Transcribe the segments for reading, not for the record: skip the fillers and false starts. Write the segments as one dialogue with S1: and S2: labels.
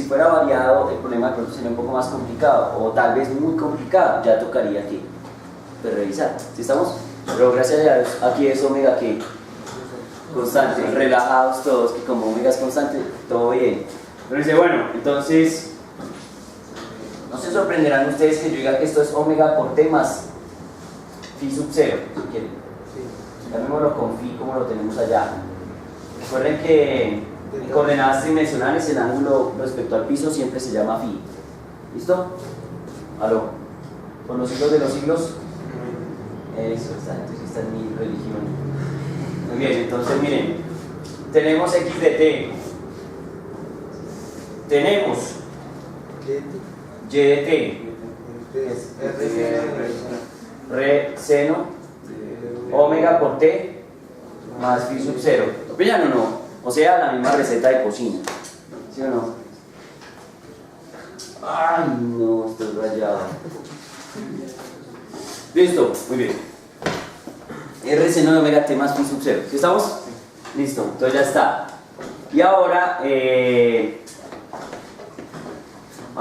S1: fuera variado, el problema de pronto sería un poco más complicado, o tal vez muy complicado, ya tocaría que pues, revisar. ¿Sí estamos? Pero gracias a Dios, aquí es omega que constante, relajados todos, que como omega es constante, todo bien. Pero dice, bueno, entonces, no se sorprenderán ustedes que yo diga que esto es omega por t más phi sub 0, si quieren. Llamémoslo con phi como lo tenemos allá. Recuerden que en coordenadas tridimensionales el ángulo respecto al piso siempre se llama phi. ¿Listo? ¿Aló? ¿Con los siglos de los siglos? Eso, entonces esta es mi religión. Muy bien, entonces miren, tenemos x de t, tenemos y de t, re seno omega por t más phi sub 0. ¿Lo pillan o no? O sea, la misma receta de cocina. ¿Sí o no? Ay, no, estoy rayado. Listo, muy bien. R seno de omega t más phi sub 0. ¿Sí estamos? Listo, entonces ya está. Y ahora,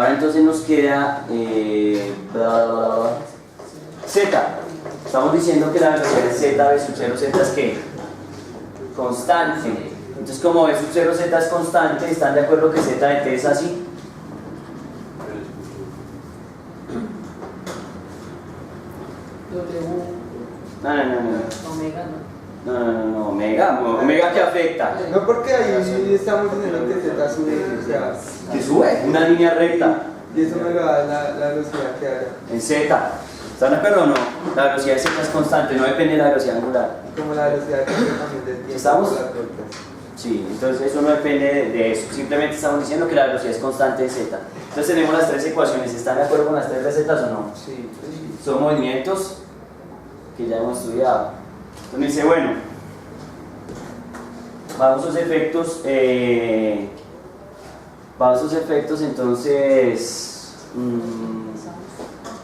S1: entonces nos queda z. Estamos diciendo que la velocidad de z, v sub 0, z es ¿qué? Constante. Entonces como v sub 0, z es constante, ¿están de acuerdo que z de t es así? No.
S2: Omega no.
S1: No, omega que afecta.
S3: No, porque ahí estamos diciendo que z sube, o sea,
S1: Que sube, una línea recta.
S3: y eso me va a dar la velocidad que haya.
S1: En z. ¿Están de acuerdo o no? La velocidad de z es constante, no depende de la velocidad angular.
S3: Como la velocidad que haya también del tiempo.
S1: ¿Estamos?
S3: por las vueltas.
S1: Sí, entonces eso no depende de eso. Simplemente estamos diciendo que la velocidad es constante de z. Entonces tenemos las tres ecuaciones. ¿Están de acuerdo con las tres recetas o no?
S3: Sí.
S1: Son movimientos que ya hemos estudiado. Entonces me dice, bueno, vamos a esos efectos, entonces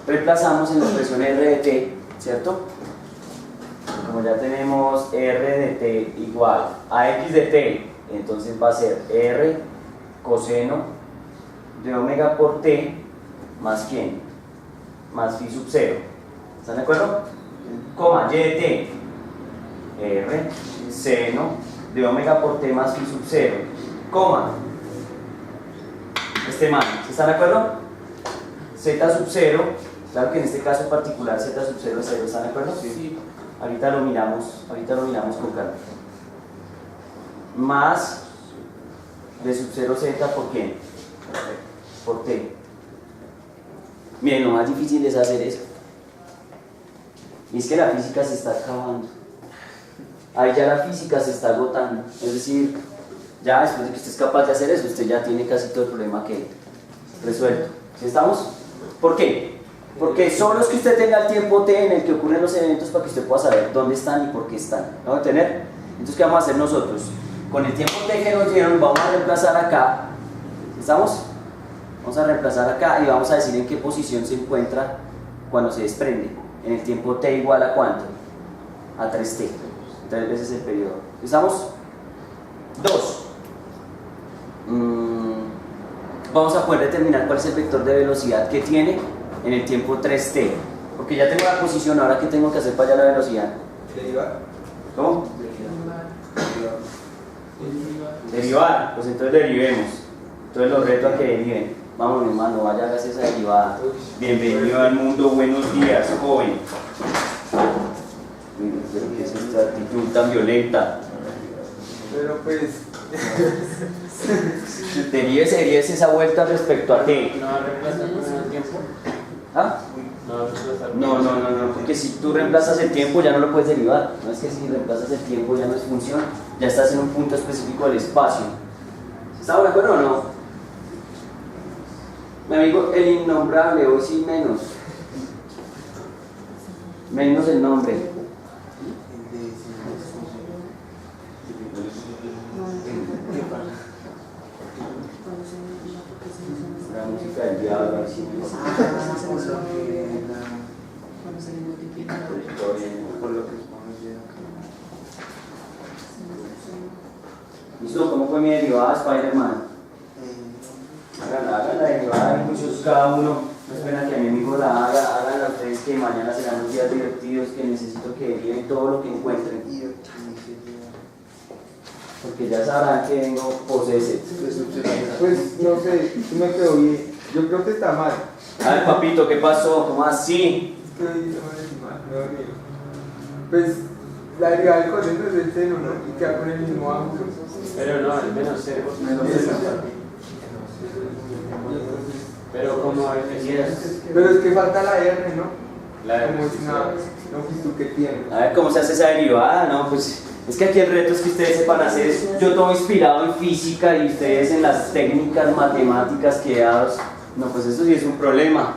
S1: reemplazamos en la expresión r de t, ¿cierto? Como ya tenemos r de t igual a x de t, entonces va a ser r coseno de omega por t más ¿quién? Más phi sub 0. ¿Están de acuerdo? Coma, y de t, r seno de omega por t más phi sub 0, coma, este man, ¿están de acuerdo? Z sub 0, claro que en este caso particular z sub 0 es 0, ¿están de acuerdo?
S2: Sí.
S1: Ahorita lo miramos con calma. Más de sub 0 z por quién? Por t. Miren, lo más difícil es hacer eso. Y es que la física se está acabando. Ahí ya la física se está agotando. Es decir, ya después de que usted es capaz de hacer eso, usted ya tiene casi todo el problema que resuelto. ¿Sí estamos? ¿Por qué? Porque solo es que usted tenga el tiempo t en el que ocurren los eventos para que usted pueda saber dónde están y por qué están. ¿Vamos a tener? Entonces, ¿qué vamos a hacer nosotros? Con el tiempo t que nos dieron, vamos a reemplazar acá. ¿Estamos? Vamos a reemplazar acá y vamos a decir en qué posición se encuentra cuando se desprende. En el tiempo t igual a ¿cuánto? A 3t. 3 veces el periodo. ¿Estamos? 2. Vamos a poder determinar cuál es el vector de velocidad que tiene en el tiempo 3t. Porque ya tengo la posición, ahora ¿qué tengo que hacer para hallar la velocidad?
S3: Derivar.
S1: ¿Cómo? Derivar. Pues entonces derivemos. Entonces los reto a que deriven. Vamos, mi hermano, vaya, hagas esa derivada. Bienvenido al mundo, buenos días, joven. Pero ¿qué es esta actitud tan violenta?
S3: Pero pues.
S1: Derives esa vuelta respecto a qué.
S2: ¿No va a reemplazar con el tiempo?
S1: ¿Ah?
S2: No va a reemplazar.
S1: No, porque si tú reemplazas el tiempo ya no lo puedes derivar. No es que si reemplazas el tiempo ya no es función, ya estás en un punto específico del espacio. ¿Estamos de acuerdo o no? Mi amigo, el innombrable, hoy sí menos. Menos el nombre. La música del diablo, así.
S2: Cuando se le multiplica.
S3: Por lo que estamos viendo.
S1: ¿Listo? ¿Cómo fue mi derivada, Spider-Man? la derivada de muchos cada uno. No espera que a mi amigo la haga, háganla ustedes que mañana serán los días divertidos, que necesito que deriven todo lo que encuentren. Porque ya sabrán que vengo posesed.
S3: Pues no sé, sí me quedó bien. Yo creo que está mal.
S1: A ver, papito, ¿qué pasó? ¿Cómo así?
S3: Pues la derivada del coseno es el seno, ¿no? Y queda con el mismo ángulo.
S2: Pero no, el menos cero. Pero como
S3: Pero es que falta la R, ¿no?
S2: La R,
S3: Como es
S2: sí,
S3: una longitud que tiene.
S1: A ver, ¿cómo se hace esa derivada? No, pues es que aquí el reto es que ustedes sepan hacer eso. Yo todo inspirado en física y ustedes en las técnicas matemáticas que dados. No, pues eso sí es un problema.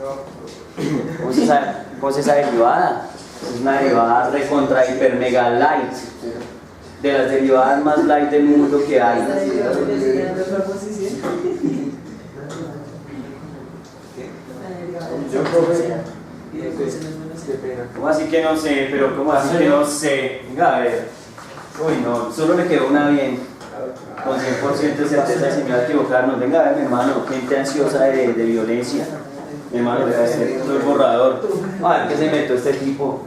S3: No.
S1: ¿Cómo es esa derivada? Es una derivada recontra hiper mega light. De las derivadas más light del mundo que hay.
S3: Yo profe. Qué pena.
S1: ¿Cómo así que no sé? Pero ¿cómo así que no sé? Venga, a ver. Uy, no, solo le quedó una bien. Con 100% de certeza sin miedo a equivocarnos. Venga, a ver, mi hermano, gente ansiosa de violencia. Mi hermano, le va a hacer todo el borrador. A ver qué se metió este tipo.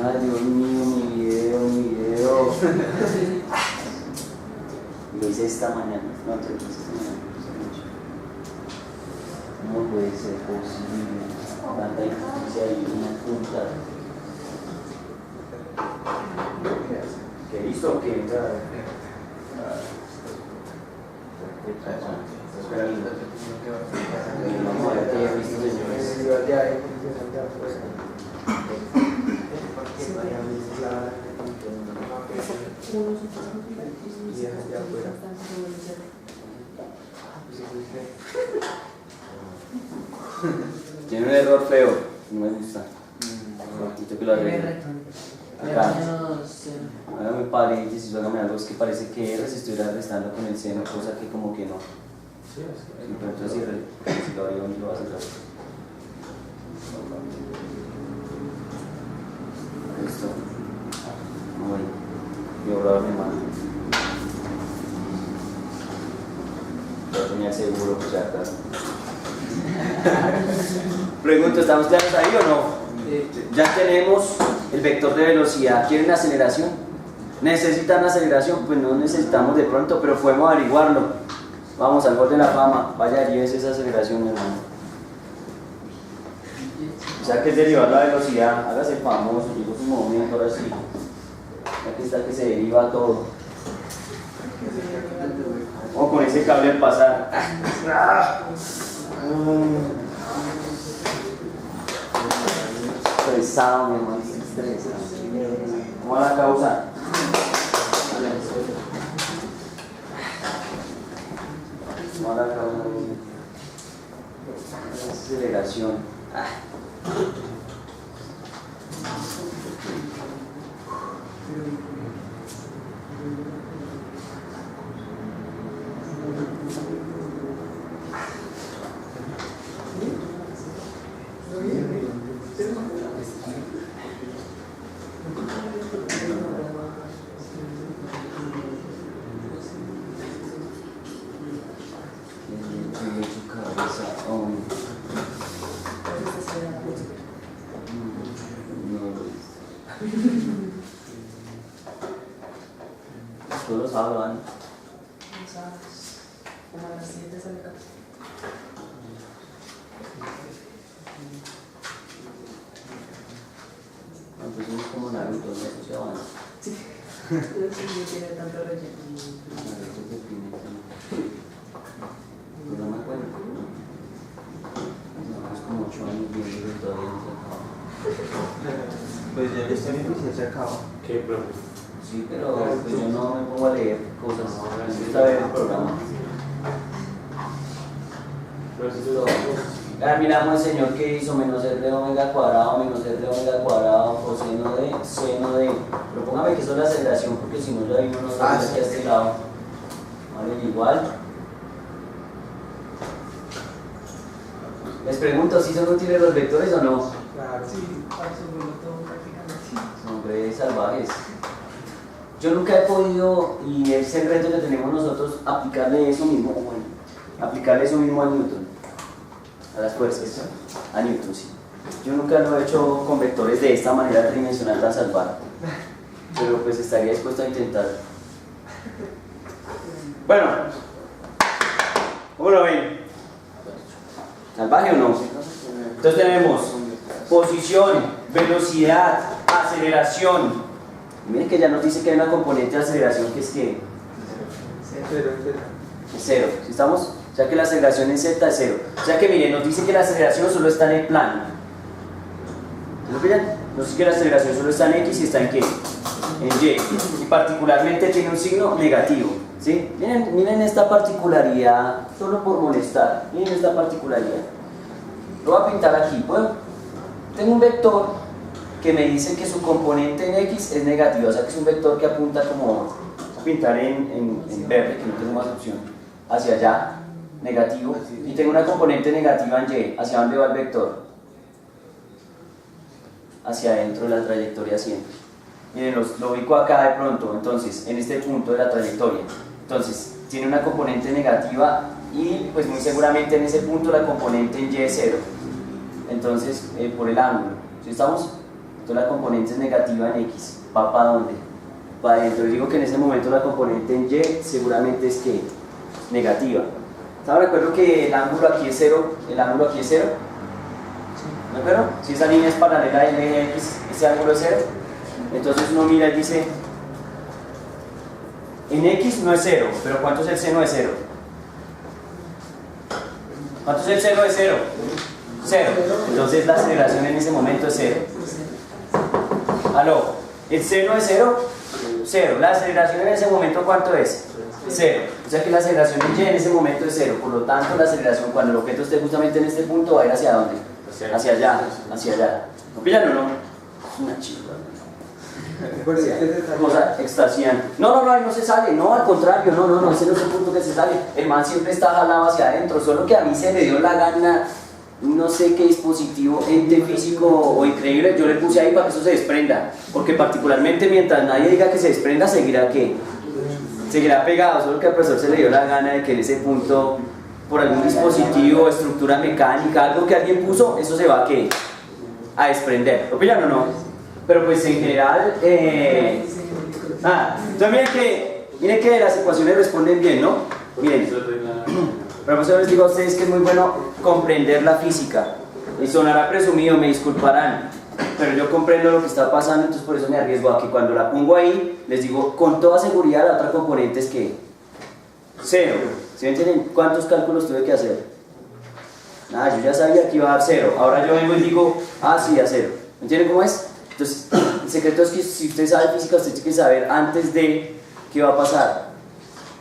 S1: Ay, Dios mío, mi video. Lo hice esta mañana. No, te lo hice esta mañana. ¿Cómo puede ser posible? Tanta injusticia y una punta. ¿Qué listo? ¿Qué? Espera, vamos a ver qué he visto, señores. Tiene un error feo, no me gusta. Necesito que lo arregle. Acá. Hágame paréntesis, hágame algo, es que parece que R se estuviera restando con el seno, cosa que como que no. Pero entonces si lo haría, lo va a hacer. Listo. Muy bien. Borrador mi mano. Yo tenía seguro, pues ya está. Pregunto, ¿estamos claros ahí o no? Ya tenemos el vector de velocidad. ¿Quieren aceleración? ¿Necesitan aceleración? Pues no necesitamos de pronto, pero podemos averiguarlo. Vamos al gol de la fama. Vaya, llévese esa aceleración, hermano. O sea que es derivar la velocidad. Hágase famoso, llegó su momento, ahora sí. Aquí está que se deriva todo. O con ese cable al pasar. Estresado, mi hermano, estresado. ¿Cómo va la causa? ¿Cómo va la causa? Aceleración. Todos los sábados van.
S2: Como a las 7 sale acá.
S1: Entonces es como Naruto, ¿no? Eso se avanza.
S2: Sí. No tiene tanto relleno.
S1: Naruto es de pimienta, ¿no? Pero no me acuerdo. No, es como 8 años viendo y todavía no se acaba.
S3: Pues ya está difícil, se acaba.
S2: ¿Qué, profe?
S1: Sí, pero pues yo no me pongo a leer cosas. Me gusta ver el programa. Ahora miramos el señor que hizo menos R de omega cuadrado, menos R de omega cuadrado, coseno de seno de. Pero póngame que eso es la aceleración, porque si no ya vimos no sabemos aquí a este lado. Vale, igual. Les pregunto si son útiles los vectores o no.
S3: Claro.
S2: Sí, absoluto, todo prácticamente.
S1: Son hombres salvajes. yo nunca he podido, y es el reto que tenemos nosotros, aplicarle eso mismo, aplicarle eso mismo a Newton, a las fuerzas, a Newton, sí. Yo nunca lo he hecho con vectores de esta manera tridimensional tan salvaje, pero pues estaría dispuesto a intentarlo. Bueno, ¿cómo lo ven? ¿Salvaje o no? Entonces tenemos posición, velocidad, aceleración. Miren que ya nos dice que hay una componente de aceleración que es que es cero. ¿Sí estamos? O sea que la aceleración en z es cero. O sea que miren, nos dice que la aceleración solo está en el plano. ¿Lo pillan? Nos dice que la aceleración solo está en x y está en qué? En y. Y particularmente tiene un signo negativo. ¿Sí? Miren esta particularidad, solo por molestar. Miren esta particularidad. Lo voy a pintar aquí. Bueno, tengo un vector que me dice que su componente en x es negativo, o sea que es un vector que apunta como a pintar en verde, que no tengo más opción, hacia allá, negativo, y tengo una componente negativa en y. ¿Hacia dónde va el vector? Hacia adentro de la trayectoria siempre. Miren, lo ubico acá de pronto, entonces, en este punto de la trayectoria. Entonces, tiene una componente negativa y pues muy seguramente en ese punto la componente en y es cero. Entonces, por el ángulo, ¿sí estamos? Entonces la componente es negativa en x. ¿Va para dónde? Para adentro. Yo digo que en ese momento la componente en y seguramente es que negativa. ¿Saben? Recuerdo que el ángulo aquí es cero. El ángulo aquí es cero. ¿De acuerdo? Si esa línea es paralela al eje x, ese ángulo es cero. Entonces uno mira y dice, en x no es cero, pero ¿cuánto es el seno de cero? ¿Cuánto es el seno de cero? Cero. Entonces la aceleración en ese momento es cero. ¿Aló? ¿El seno es cero? Cero. ¿La aceleración en ese momento cuánto es? Cero. O sea que la aceleración en y en ese momento es cero. Por lo tanto, la aceleración cuando el objeto esté justamente en este punto va a ir ¿hacia dónde? Hacia allá. Hacia allá. ¿No pillan o no? Una chica. Cosa extasiante. No, ahí no se sale. No, al contrario. No, ese no es el punto que se sale. El man siempre está jalado hacia adentro. Solo que a mí se me dio la gana. No sé qué dispositivo, ente físico o increíble, yo le puse ahí para que eso se desprenda, porque particularmente mientras nadie diga que se desprenda, seguirá pegado, solo que al profesor se le dio la gana de que en ese punto, por algún dispositivo, estructura mecánica, algo que alguien puso, eso se va a desprender. ¿Lo pillan o no? Pero pues en general, entonces miren que las ecuaciones responden bien, ¿no? Miren. Pero por eso les digo a ustedes que es muy bueno comprender la física. Y sonará presumido, me disculparán, pero yo comprendo lo que está pasando, entonces por eso me arriesgo a que cuando la pongo ahí, les digo con toda seguridad la otra componente es que cero. ¿Sí me entienden? ¿Cuántos cálculos tuve que hacer? Nada, yo ya sabía que iba a dar cero. Ahora yo vengo y digo, sí, a cero. ¿Me entienden cómo es? Entonces, el secreto es que si usted sabe física, usted tiene que saber antes de qué va a pasar.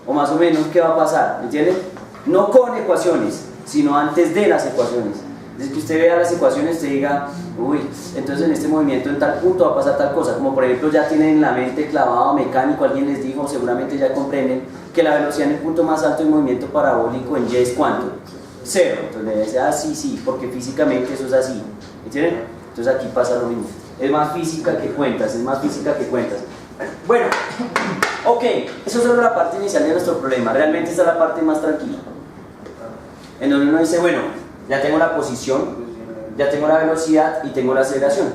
S1: O más o menos qué va a pasar. ¿Me entienden? No con ecuaciones, sino antes de las ecuaciones. Desde que usted vea las ecuaciones, usted diga, uy, entonces en este movimiento en tal punto va a pasar tal cosa. Como por ejemplo ya tienen en la mente clavado mecánico, alguien les dijo, seguramente ya comprenden que la velocidad en el punto más alto del movimiento parabólico en y es ¿cuánto? Cero. Entonces le dice, sí, porque físicamente eso es así. ¿Entienden? Entonces aquí pasa lo mismo. Es más física que cuentas, Bueno, ok, eso es solo la parte inicial de nuestro problema. Realmente esta es la parte más tranquila, en donde uno dice, bueno, ya tengo la posición, ya tengo la velocidad y tengo la aceleración.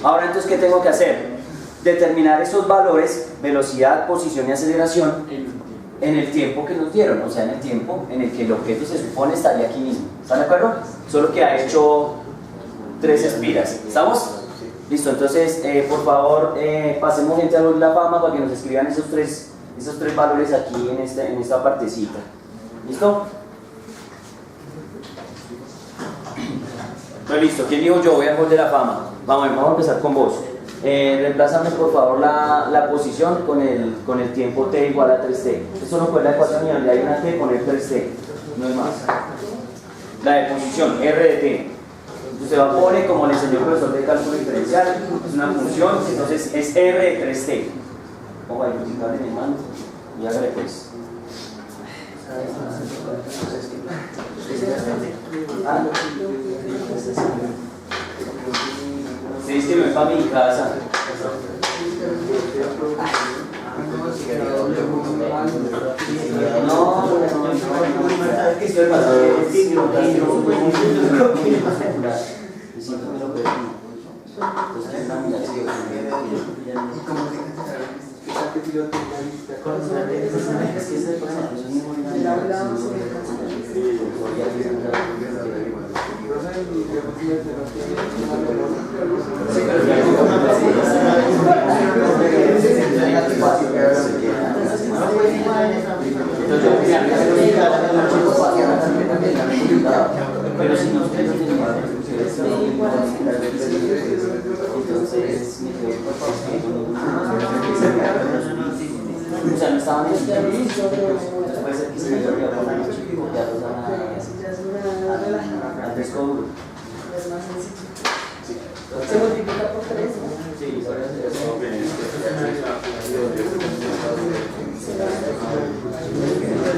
S1: Ahora entonces, ¿qué tengo que hacer? Determinar esos valores, velocidad, posición y aceleración, en el tiempo que nos dieron, o sea, en el tiempo en el que el objeto se supone estaría aquí mismo. ¿Están de acuerdo? Solo que ha hecho 3 espiras. ¿Estamos? Listo, entonces, por favor, pasemos gente a la fama para que nos escriban esos tres valores aquí en esta partecita. ¿Listo? Pues listo, ¿quién dijo yo? Voy al hall de la fama. Vamos a empezar con vos. Reemplázame por favor la posición con el tiempo t igual a 3t. Esto no fue la ecuación y donde hay una t, poner 3t, no es más. La de posición, r de t. Entonces va a poner, como le enseñó el profesor de cálculo diferencial, es una función, entonces es r de 3t. Vamos a multiplicar en el mando y hágale pues. Sí, es que me voy para mi casa. Pero si no entonces o sea, no estaban en puede ser que se me haya olvidado por la noche y copiarlos al disco duro.
S2: Es más sencillo. Se multiplica por 3, ¿no?
S1: Sí, por eso.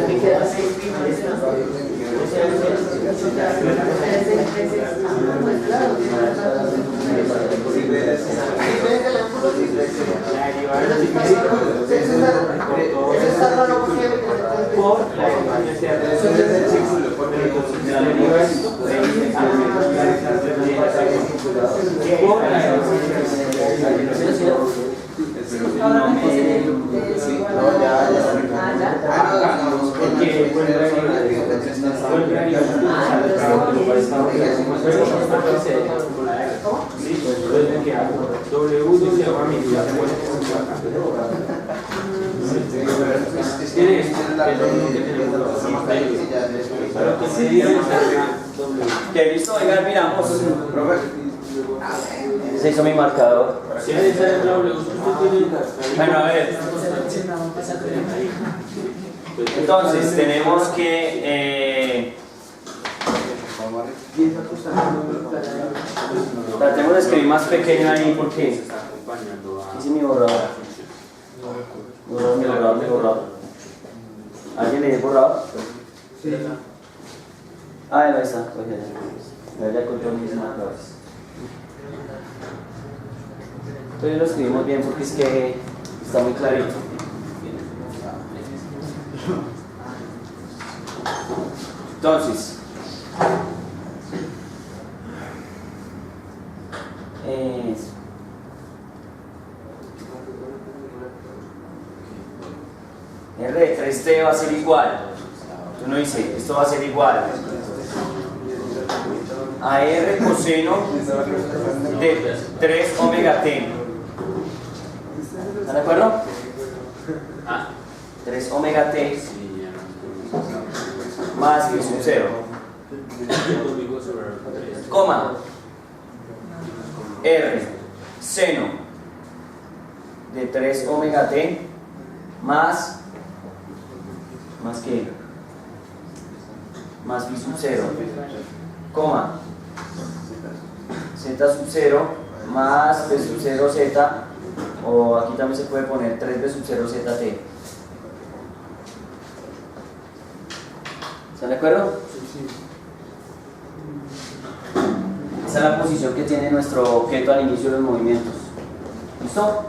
S2: Me queda 6 primas.
S1: ¿Qué listo? Oigan, miramos. Se hizo mi marcador. Bueno, a ver. Entonces, tenemos que tratemos de escribir más pequeño ahí porque hice mi borrador. Mi borrador. ¿Alguien le dio borrador?
S3: Sí.
S1: Ahí está. Ya encontré mis marcadores. Entonces lo escribimos bien porque es que está muy clarito. Entonces, R de 3T va a ser igual. Uno dice, esto va a ser igual a R coseno de 3 omega t. ¿Están de acuerdo? 3 omega t más phi sub 0, coma, R seno de 3 omega t más que más phi sub 0, coma, z sub 0 más b sub 0 z, o aquí también se puede poner 3b sub 0 zt. ¿Están de acuerdo?
S3: Sí.
S1: Esa es la posición que tiene nuestro objeto al inicio de los movimientos. ¿Listo?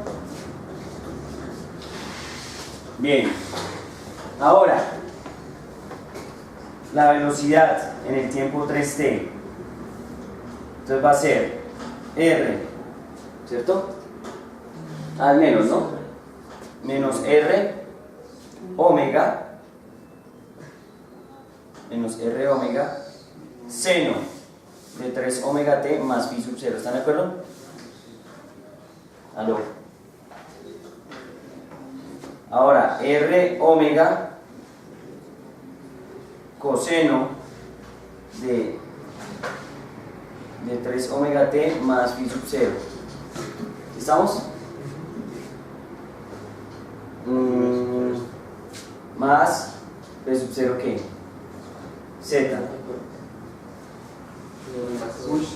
S1: Bien. Ahora, la velocidad en el tiempo 3t. Entonces va a ser r, ¿cierto? Al menos, ¿no? Menos r omega seno de 3 omega t más phi sub 0. ¿Están de acuerdo? ¿Aló? Ahora, r omega coseno de 3 omega t más phi sub 0. ¿Estamos? Más p sub 0 ¿qué? Z.
S3: Uy,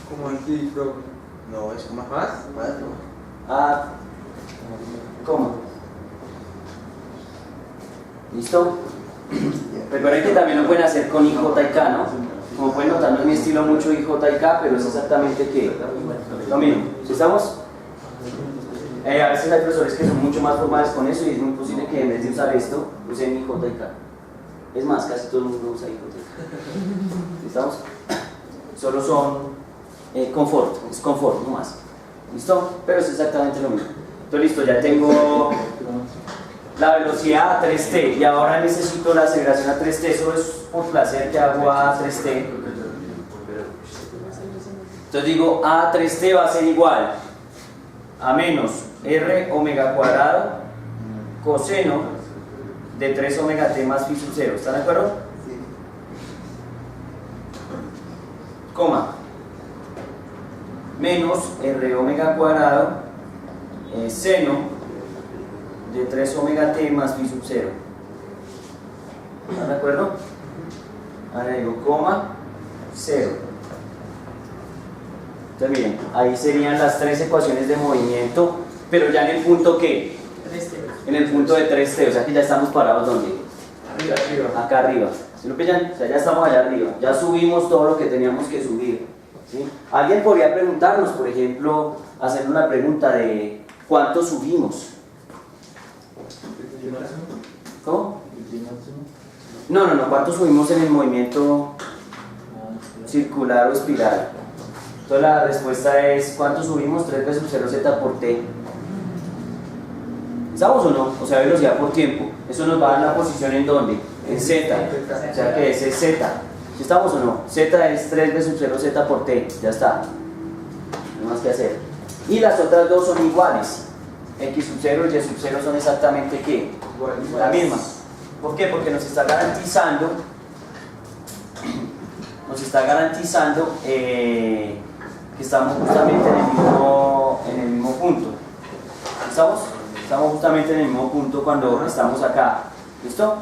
S3: como anti pro.
S4: No, es como
S3: ¿Más?
S1: Ah, ¿cómo? ¿Listo? Recuerden que también lo pueden hacer con IJ y K, ¿no? Como pueden notar, no es mi estilo mucho IJ y K, pero es exactamente que lo mismo. ¿Sí estamos? A veces hay profesores que son mucho más formales con eso y es muy posible que en vez de usar usar esto, usen I, J y K. Es más, casi todo el mundo usa I, J y K. ¿Estamos? Solo son confort, es confort, no más. ¿Listo? Pero es exactamente lo mismo. Entonces, listo, ya tengo la velocidad a 3t y ahora necesito la aceleración a 3t. Eso es por placer que hago a 3t. Entonces digo a 3t va a ser igual a menos r omega cuadrado coseno de 3 omega t más phi sub 0. ¿Están de acuerdo?
S3: Sí.
S1: Coma menos r omega cuadrado seno de 3 omega t más phi sub 0. ¿Están de acuerdo? Ahora digo coma 0. Entonces miren, ahí serían las tres ecuaciones de movimiento, pero ya en el punto ¿qué?
S2: 3T.
S1: En el punto de 3t, o sea que ya estamos parados ¿dónde?
S3: Arriba.
S1: Acá arriba. ¿Sí lo pillan? O sea, ya estamos allá arriba, ya subimos todo lo que teníamos que subir, ¿sí? Alguien podría preguntarnos, por ejemplo, hacer una pregunta de ¿cuánto subimos? ¿Cómo? No, ¿cuánto subimos en el movimiento circular o espiral? Entonces la respuesta es ¿cuánto subimos? 3 sub 0 z por t. ¿Estamos o no? O sea, velocidad por tiempo. Eso nos va a dar la posición en dónde? En z. O sea que ese es z. ¿Sí estamos o no? Z es 3 sub 0 z por t. Ya está. No hay más que hacer. Y las otras dos son iguales. X sub 0 y Y sub 0 son exactamente ¿qué? La misma. ¿Por qué? Porque nos está garantizando que estamos justamente en el mismo punto. ¿Estamos? Estamos justamente en el mismo punto cuando estamos acá. ¿Listo?